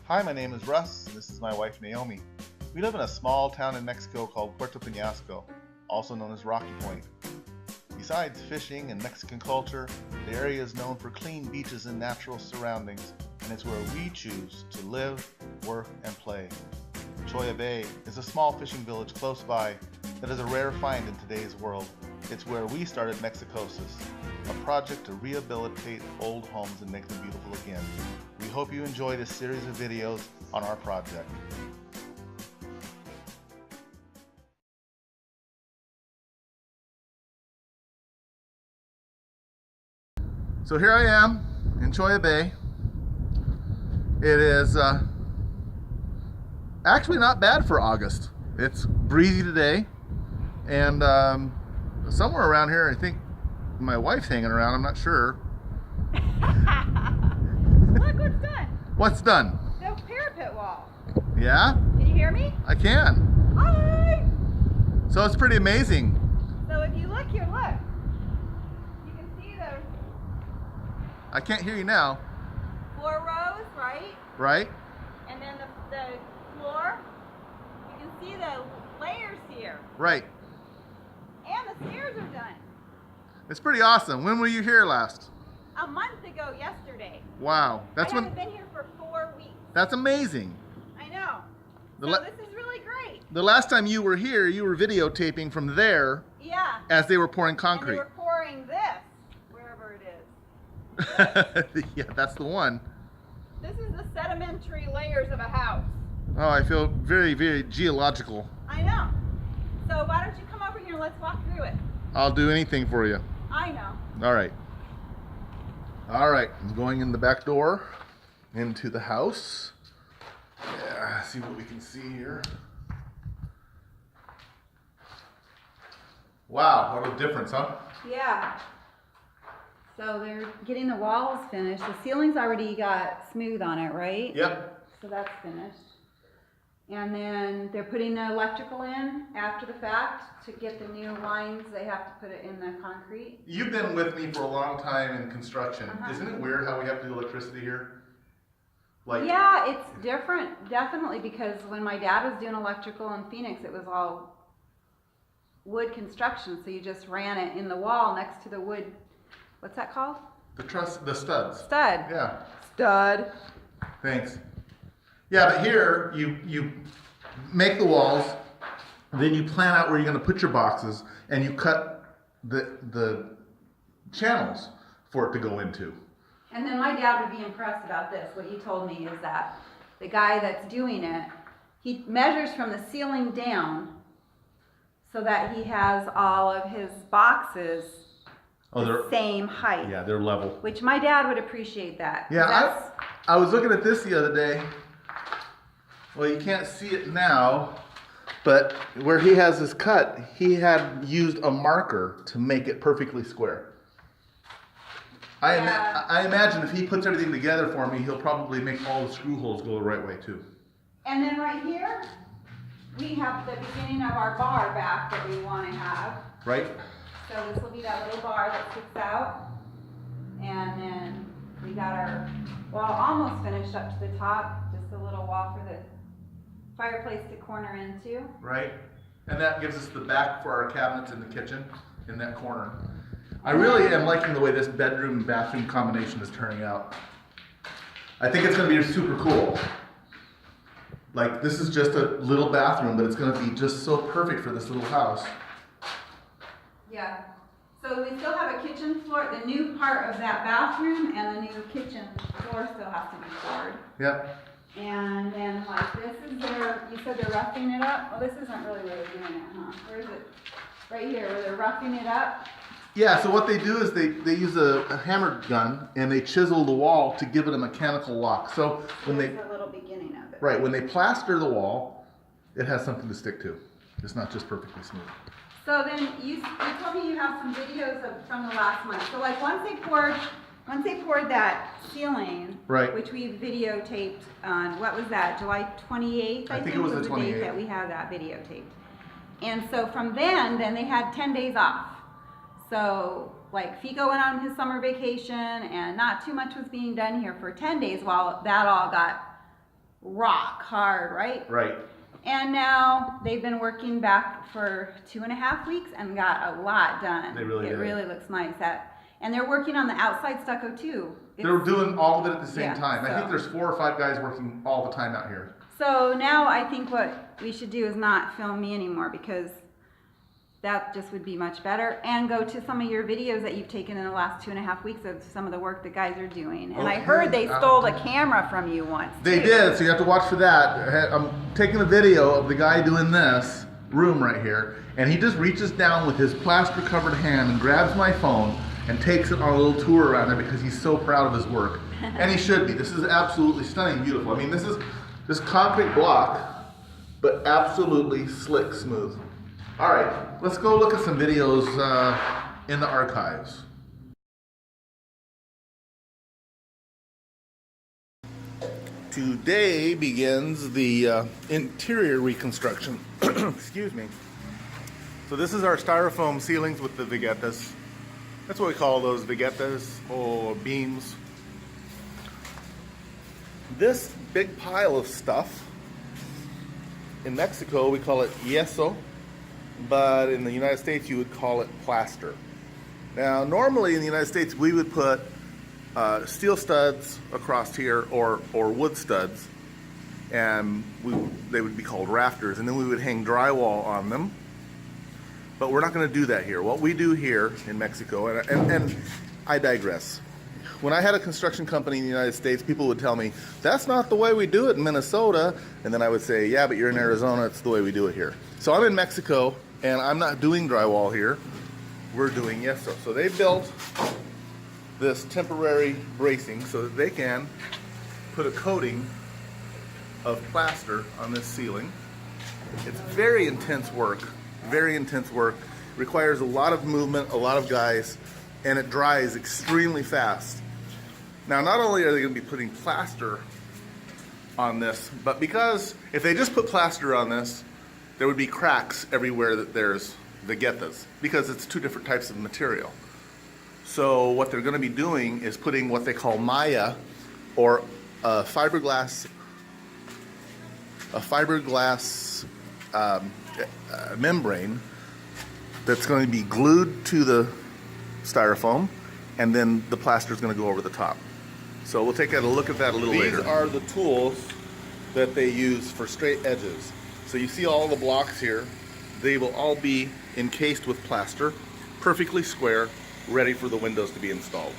Hi, my name is Russ, and this is my wife Naomi. We live in a small town in Mexico called Puerto Peñasco, also known as Rocky Point. Besides fishing and Mexican culture, the area is known for clean beaches and natural surroundings, and it's where we choose to live, work, and play. Cholla Bay is a small fishing village close by that is a rare find in today's world. It's where we started Mexicosis, a project to rehabilitate old homes and make them beautiful again. We hope you enjoy this series of videos on our project. So here I am in Cholla Bay. It is actually not bad for August. It's breezy today, and somewhere around here, I think my wife's hanging around. I'm not sure. Look what's done. What's done? The parapet wall. Yeah? Can you hear me? I can. Hi. So it's pretty amazing. So if you look here, look. You can see those I can't hear you now. 4 rows, right? Right? And then the floor. You can see the layers here. Right. And the stairs are done. It's pretty awesome. When were you here last? A month ago yesterday. Wow. I haven't been here for 4 weeks. That's amazing. I know. The So this is really great. The last time you were here, you were videotaping from there. Yeah. As they were pouring And concrete. they were pouring this, wherever it is. Yeah, that's the one. This is the sedimentary layers of a house. Oh, I feel very, very geological. I know. So why don't you come over here and let's walk through it. I'll do anything for you. I know. All right. All right, I'm going in the back door into the house. Yeah, see what we can see here. Wow, what a difference, huh? Yeah. So they're getting the walls finished. The ceiling's already got smooth on it, right? Yep. So that's finished. And then they're putting the electrical in after the fact to get the new lines. They have to put it in the concrete. You've been with me for a long time in construction. Uh-huh. Isn't it weird how we have to do electricity here? Like, Yeah, it's different, definitely, because when my dad was doing electrical in Phoenix, it was all wood construction. So you just ran it in the wall next to the wood. What's that called? the studs. Stud. Yeah. Stud. Thanks. Yeah, but here you make the walls, then you plan out where you're going to put your boxes, and you cut the channels for it to go into. And then my dad would be impressed about this. What you told me is that the guy that's doing it, he measures from the ceiling down so that he has all of his boxes the same height. Yeah, they're level. Which my dad would appreciate that. Yeah, I was looking at this the other day. Well, you can't see it now, but where he has his cut, he had used a marker to make it perfectly square. I imagine if he puts everything together for me, he'll probably make all the screw holes go the right way too. And then right here, we have the beginning of our bar back that we want to have. Right? So this will be that little bar that sticks out. And then we got our wall almost finished up to the top, just a little wall for the fireplace to corner into. Right? And that gives us the back for our cabinets in the kitchen, in that corner. I really am liking the way this bedroom and bathroom combination is turning out. I think it's going to be super cool. Like, this is just a little bathroom, but it's going to be just so perfect for this little house. Yeah. So we still have a kitchen floor. The new part of that bathroom and the new kitchen floor still has to be poured. Yep. And then like this is their, you said they're roughing it up? Well, this isn't really where they're doing it, huh? Where is it? Right here, where they're roughing it up? Yeah, so what they do is they use a hammer gun and they chisel the wall to give it a mechanical lock. So when Here's the little beginning of it. Right, when they plaster the wall, it has something to stick to. It's not just perfectly smooth. So then you told me you have some videos from the last month. So like once they poured that ceiling, right, which we videotaped on, what was that, July 28th? I think it was the 28th. Date that we had that videotaped. And so from then they had 10 days off. So like Fico went on his summer vacation and not too much was being done here for 10 days while that all got rock hard, right? Right. And now they've been working back for 2.5 weeks and got a lot done. They really did. It really looks nice. And they're working on the outside stucco too. They're doing all of it at the same Yeah, time. I think there's 4 or 5 guys working all the time out here. So now I think what we should do is not film me anymore, because that just would be much better, and go to some of your videos that you've taken in the last 2.5 weeks of some of the work the guys are doing. And I heard they stole the camera from you once. They did, so you have to watch for that. I'm taking a video of the guy doing this room right here, and he just reaches down with his plaster covered hand and grabs my phone and takes it on a little tour around there because he's so proud of his work. And he should be. This is absolutely stunning, beautiful. I mean, this is this concrete block, but absolutely slick smooth. All right, let's go look at some videos in the archives. Today begins the interior reconstruction. Excuse me. So this is our styrofoam ceilings with the viguetas. That's what we call those, viguetas or beams. This big pile of stuff, in Mexico we call it yeso, but in the United States you would call it plaster. Now normally in the United States we would put steel studs across here or wood studs, and they would be called rafters, and then we would hang drywall on them. But we're not going to do that here. What we do here in Mexico, and I digress. When I had a construction company in the United States, people would tell me, that's not the way we do it in Minnesota. And then I would say, yeah, but you're in Arizona, it's the way we do it here. So I'm in Mexico, and I'm not doing drywall here. We're doing yeso. So they built this temporary bracing so that they can put a coating of plaster on this ceiling. It's very intense work, requires a lot of movement, a lot of guys, and it dries extremely fast. Now, not only are they going to be putting plaster on this, but because if they just put plaster on this, there would be cracks everywhere that there's viguetas, because it's 2 different types of material. So what they're going to be doing is putting what they call malla, or a fiberglass membrane that's going to be glued to the styrofoam, and then the plaster is going to go over the top. So we'll take a look at that a little later. These are the tools that they use for straight edges. So you see all the blocks here, they will all be encased with plaster, perfectly square, ready for the windows to be installed.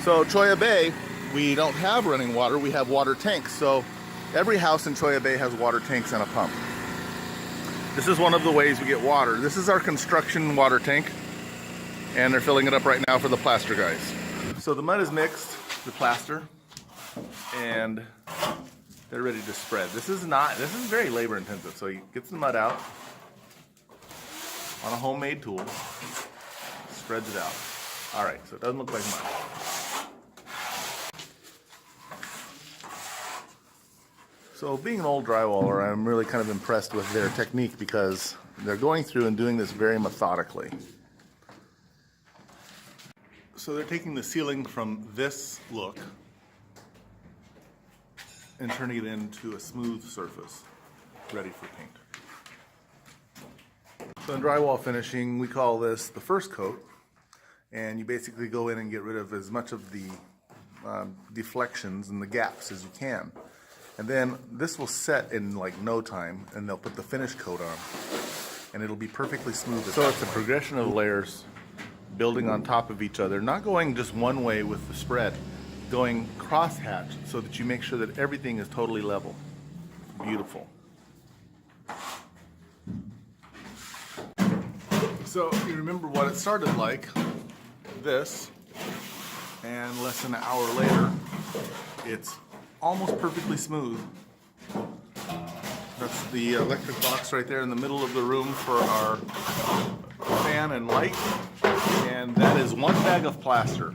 So Cholla Bay, we don't have running water, we have water tanks. So every house in Cholla Bay has water tanks and a pump. This is one of the ways we get water. This is our construction water tank, and they're filling it up right now for the plaster guys. So the mud is mixed, the plaster, and they're ready to spread. This is very labor intensive. So you get the mud out on a homemade tool, spreads it out. All right, so it doesn't look like mud. So being an old drywaller, I'm really kind of impressed with their technique because they're going through and doing this very methodically. So they're taking the ceiling from this look and turning it into a smooth surface, ready for paint. So in drywall finishing, we call this the first coat, and you basically go in and get rid of as much of the deflections and the gaps as you can. And then this will set in like no time, and they'll put the finish coat on, and it'll be perfectly smooth. So it's a progression of layers building on top of each other, not going just one way with the spread, going cross-hatch so that you make sure that everything is totally level. Beautiful. So you remember what it started like, this, and less than an hour later, it's almost perfectly smooth. That's the electric box right there in the middle of the room for our fan and light. And that is 1 bag of plaster.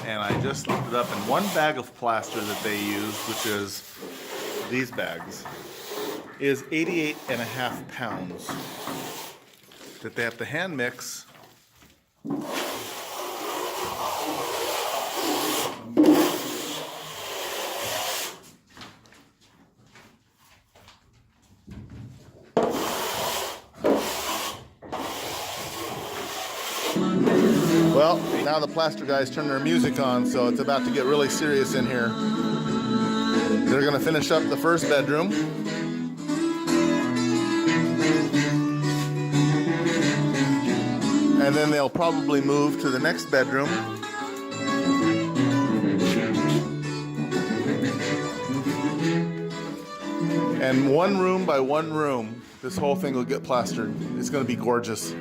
And I just looked it up, and 1 bag of plaster that they use, which is these bags, is 88.5 pounds that they have to hand mix. Well, now the plaster guys turn their music on, so it's about to get really serious in here. They're gonna finish up the first bedroom. And then they'll probably move to the next bedroom. And one room by one room, this whole thing will get plastered. It's gonna be gorgeous.